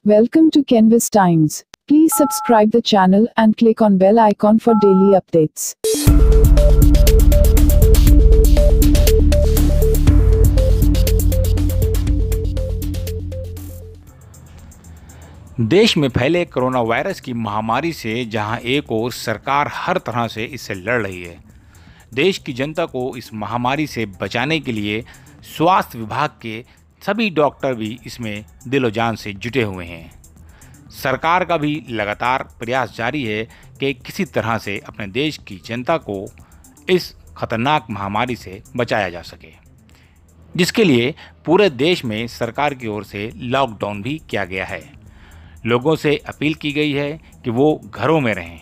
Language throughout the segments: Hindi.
Welcome to Canvas Times. Please subscribe the channel and click on bell icon for daily updates. देश में फैले कोरोना वायरस की महामारी से जहां एक ओर सरकार हर तरह से इससे लड़ रही है, देश की जनता को इस महामारी से बचाने के लिए स्वास्थ्य विभाग के सभी डॉक्टर भी इसमें दिलो जान से जुटे हुए हैं। सरकार का भी लगातार प्रयास जारी है कि किसी तरह से अपने देश की जनता को इस खतरनाक महामारी से बचाया जा सके, जिसके लिए पूरे देश में सरकार की ओर से लॉकडाउन भी किया गया है। लोगों से अपील की गई है कि वो घरों में रहें।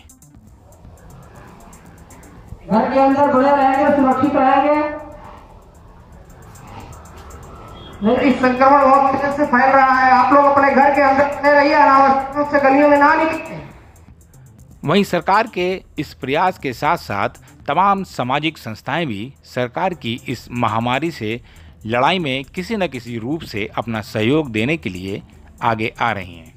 घर के अंदर बने रहेंगे, सुरक्षित रहेंगे। नहीं, इस संक्रमण बहुत तेज से फैल रहा है। आप लोग अपने घर के अंदर बने रहिए, अनावश्यक रूप से गलियों में ना निकलें। वहीं सरकार के इस प्रयास के साथ साथ तमाम सामाजिक संस्थाएं भी सरकार की इस महामारी से लड़ाई में किसी न किसी रूप से अपना सहयोग देने के लिए आगे आ रही हैं।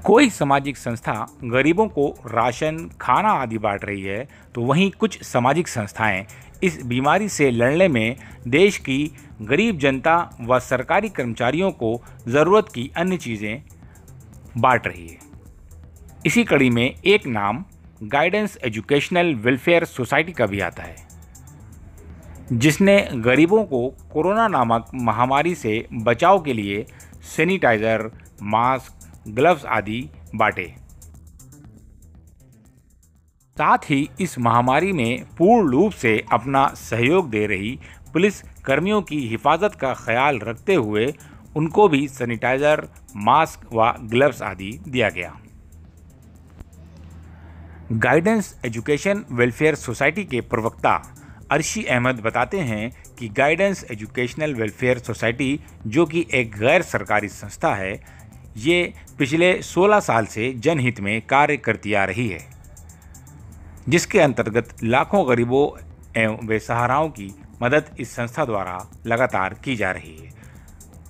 कोई सामाजिक संस्था गरीबों को राशन, खाना आदि बांट रही है, तो वहीं कुछ सामाजिक संस्थाएं इस बीमारी से लड़ने में देश की गरीब जनता व सरकारी कर्मचारियों को ज़रूरत की अन्य चीज़ें बांट रही है। इसी कड़ी में एक नाम गाइडेंस एजुकेशनल वेलफेयर सोसाइटी का भी आता है, जिसने गरीबों को कोरोना नामक महामारी से बचाव के लिए सैनिटाइज़र, मास्क, ग्लव्स आदि बांटे। साथ ही इस महामारी में पूर्ण रूप से अपना सहयोग दे रही पुलिस कर्मियों की हिफाजत का ख्याल रखते हुए उनको भी सैनिटाइजर, मास्क व ग्लव्स आदि दिया गया। गाइडेंस एजुकेशन वेलफेयर सोसाइटी के प्रवक्ता अर्शी अहमद बताते हैं कि गाइडेंस एजुकेशनल वेलफेयर सोसाइटी, जो कि एक गैर सरकारी संस्था है, ये पिछले 16 साल से जनहित में कार्य करती आ रही है, जिसके अंतर्गत लाखों गरीबों एवं बेसहाराओं की मदद इस संस्था द्वारा लगातार की जा रही है।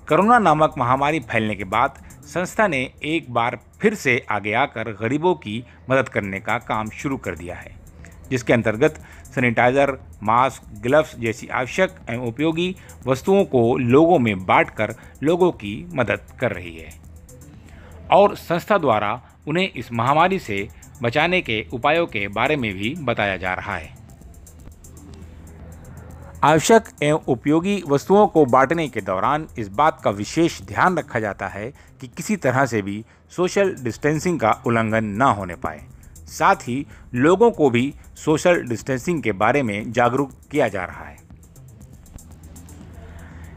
कोरोना नामक महामारी फैलने के बाद संस्था ने एक बार फिर से आगे आकर गरीबों की मदद करने का काम शुरू कर दिया है, जिसके अंतर्गत सैनिटाइज़र, मास्क, ग्लव्स जैसी आवश्यक एवं उपयोगी वस्तुओं को लोगों में बांटकर लोगों की मदद कर रही है और संस्था द्वारा उन्हें इस महामारी से बचाने के उपायों के बारे में भी बताया जा रहा है। आवश्यक एवं उपयोगी वस्तुओं को बांटने के दौरान इस बात का विशेष ध्यान रखा जाता है कि किसी तरह से भी सोशल डिस्टेंसिंग का उल्लंघन न होने पाए। साथ ही लोगों को भी सोशल डिस्टेंसिंग के बारे में जागरूक किया जा रहा है।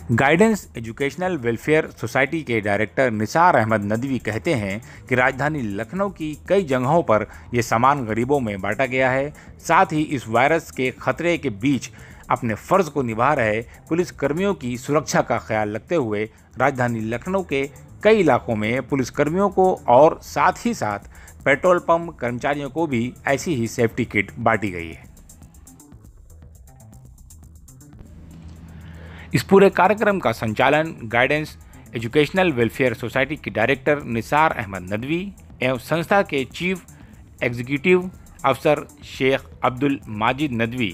गाइडेंस एजुकेशनल वेलफेयर सोसाइटी के डायरेक्टर निसार अहमद नदवी कहते हैं कि राजधानी लखनऊ की कई जगहों पर ये सामान गरीबों में बांटा गया है। साथ ही इस वायरस के खतरे के बीच अपने फ़र्ज़ को निभा रहे पुलिस कर्मियों की सुरक्षा का ख्याल रखते हुए राजधानी लखनऊ के कई इलाकों में पुलिस कर्मियों को और साथ ही साथ पेट्रोल पंप कर्मचारियों को भी ऐसी ही सेफ्टी किट बांटी गई है। इस पूरे कार्यक्रम का संचालन गाइडेंस एजुकेशनल वेलफेयर सोसाइटी के डायरेक्टर निसार अहमद नदवी एवं संस्था के चीफ एग्जीक्यूटिव अफसर शेख अब्दुल माजिद नदवी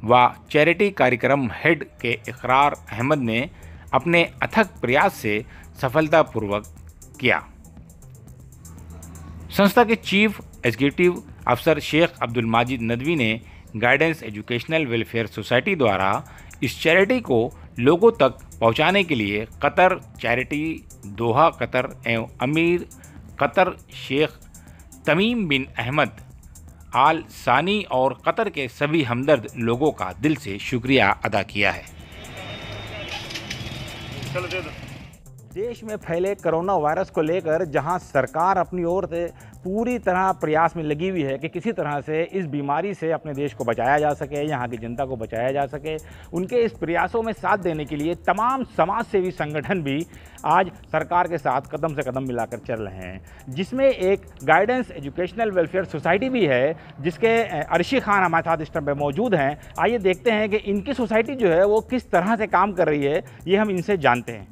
व चैरिटी कार्यक्रम हेड के इकरार अहमद ने अपने अथक प्रयास से सफलतापूर्वक किया। संस्था के चीफ एग्जीक्यूटिव अफसर शेख अब्दुल माजिद नदवी ने गाइडेंस एजुकेशनल वेलफेयर सोसाइटी द्वारा इस चैरिटी को लोगों तक पहुंचाने के लिए कतर चैरिटी, दोहा कतर एवं अमीर कतर शेख तमीम बिन अहमद आल सानी और कतर के सभी हमदर्द लोगों का दिल से शुक्रिया अदा किया है। देश में फैले कोरोना वायरस को लेकर जहां सरकार अपनी ओर से पूरी तरह प्रयास में लगी हुई है कि किसी तरह से इस बीमारी से अपने देश को बचाया जा सके, यहाँ की जनता को बचाया जा सके, उनके इस प्रयासों में साथ देने के लिए तमाम समाज सेवी संगठन भी आज सरकार के साथ कदम से कदम मिलाकर चल रहे हैं, जिसमें एक गाइडेंस एजुकेशनल वेलफेयर सोसाइटी भी है, जिसके अर्शी खान हमारे साथ इस टाइम पे मौजूद हैं। आइए देखते हैं कि इनकी सोसाइटी जो है वो किस तरह से काम कर रही है, ये हम इनसे जानते हैं।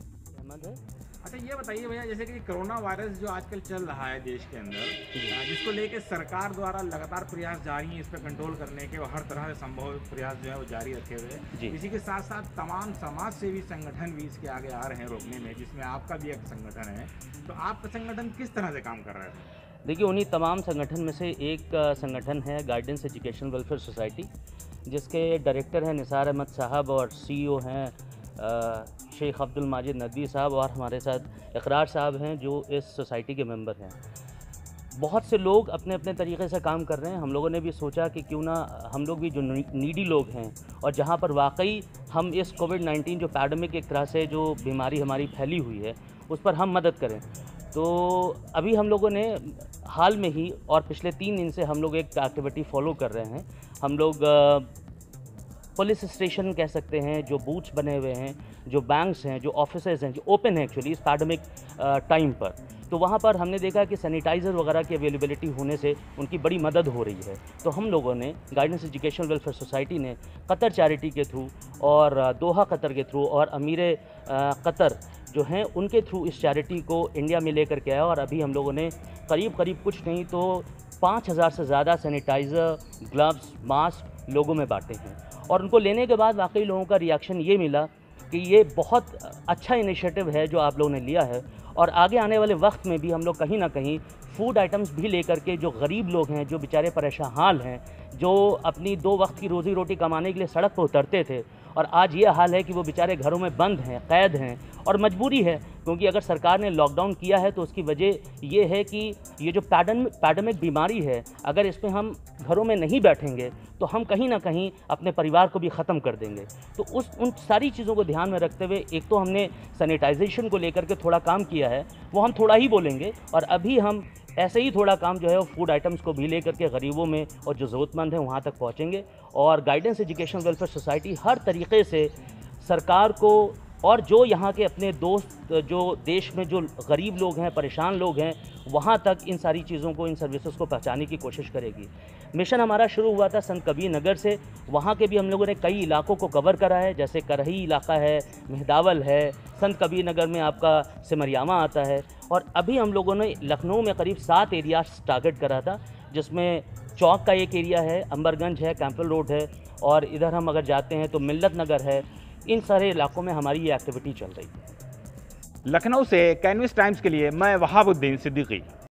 अच्छा, ये बताइए भैया, जैसे कि कोरोना वायरस जो आजकल चल रहा है देश के अंदर, जिसको लेके सरकार द्वारा लगातार प्रयास जारी हैं इस पर कंट्रोल करने के, और हर तरह से संभव प्रयास जो है वो जारी रखे हुए हैं। इसी के साथ साथ तमाम समाज सेवी संगठन भी इसके आगे आ रहे हैं रोकने में, जिसमें आपका भी एक संगठन है। तो आपका संगठन किस तरह से काम कर रहा है? देखिए, उन्हीं तमाम संगठन में से एक संगठन है गाइडेंस एजुकेशन वेलफेयर सोसाइटी, जिसके डायरेक्टर हैं निसार अहमद साहब और CEO हैं शेख अब्दुल माजिद नदवी साहब, और हमारे साथ इकरार साहब हैं जो इस सोसाइटी के मेंबर हैं। बहुत से लोग अपने अपने तरीक़े से काम कर रहे हैं। हम लोगों ने भी सोचा कि क्यों ना हम लोग भी जो नीडी लोग हैं और जहाँ पर वाकई हम इस कोविड-19 जो पैंडेमिक एक तरह से जो बीमारी हमारी फैली हुई है उस पर हम मदद करें। तो अभी हम लोगों ने हाल में ही और पिछले 3 दिन से हम लोग एक एक्टिविटी फॉलो कर रहे हैं। हम लोग पुलिस स्टेशन कह सकते हैं, जो बूथ्स बने हुए हैं, जो बैंक्स हैं, जो ऑफिसेज हैं, जो ओपन है एक्चुअली इस पैंडेमिक टाइम पर, तो वहाँ पर हमने देखा कि सैनिटाइज़र वगैरह की अवेलेबिलिटी होने से उनकी बड़ी मदद हो रही है। तो हम लोगों ने गाइडेंस एजुकेशन वेलफेयर सोसाइटी ने कतर चैरिटी के थ्रू और दोहा कतर के थ्रू और अमीर कतर जो हैं उनके थ्रू इस चैरिटी को इंडिया में लेकर के आया, और अभी हम लोगों ने करीब कुछ नहीं तो 5000 से ज़्यादा सैनिटाइज़र, ग्लव्स, मास्क लोगों में बांटे हैं। और उनको लेने के बाद वाकई लोगों का रिएक्शन ये मिला कि ये बहुत अच्छा इनिशिएटिव है जो आप लोगों ने लिया है, और आगे आने वाले वक्त में भी हम लोग कहीं ना कहीं फूड आइटम्स भी लेकर के जो गरीब लोग हैं, जो बेचारे परेशान हाल हैं, जो अपनी 2 वक्त की रोज़ी रोटी कमाने के लिए सड़क पर उतरते थे, और आज ये हाल है कि वो बेचारे घरों में बंद हैं, कैद हैं, और मजबूरी है क्योंकि अगर सरकार ने लॉकडाउन किया है तो उसकी वजह ये है कि ये जो पैंडेमिक बीमारी है, अगर इसमें हम घरों में नहीं बैठेंगे तो हम कहीं ना कहीं अपने परिवार को भी ख़त्म कर देंगे। तो उन सारी चीज़ों को ध्यान में रखते हुए एक तो हमने सैनिटाइजेशन को लेकर के थोड़ा काम किया है, वो हम थोड़ा ही बोलेंगे, और अभी हम ऐसे ही थोड़ा काम जो है वो फूड आइटम्स को भी लेकर के गरीबों में और जो ज़रूरतमंद हैं वहाँ तक पहुँचेंगे। और गाइडेंस एजुकेशन वेलफेयर सोसाइटी हर तरीक़े से सरकार को और जो यहाँ के अपने दोस्त जो देश में जो गरीब लोग हैं, परेशान लोग हैं, वहाँ तक इन सारी चीज़ों को, इन सर्विसेज को पहुँचाने की कोशिश करेगी। मिशन हमारा शुरू हुआ था संत कबीर नगर से, वहाँ के भी हम लोगों ने कई इलाकों को कवर करा है, जैसे करही इलाका है, मेहदावल है, संत कबीर नगर में आपका सिमरियामा आता है, और अभी हम लोगों ने लखनऊ में करीब 7 एरियाज टारगेट करा था, जिसमें चौक का एक एरिया है, अंबरगंज है, कैंपल रोड है, और इधर हम अगर जाते हैं तो मिल्लत नगर है। इन सारे इलाकों में हमारी ये एक्टिविटी चल रही है। लखनऊ से कैनवस टाइम्स के लिए मैं वहाबुद्दीन सिद्दीकी।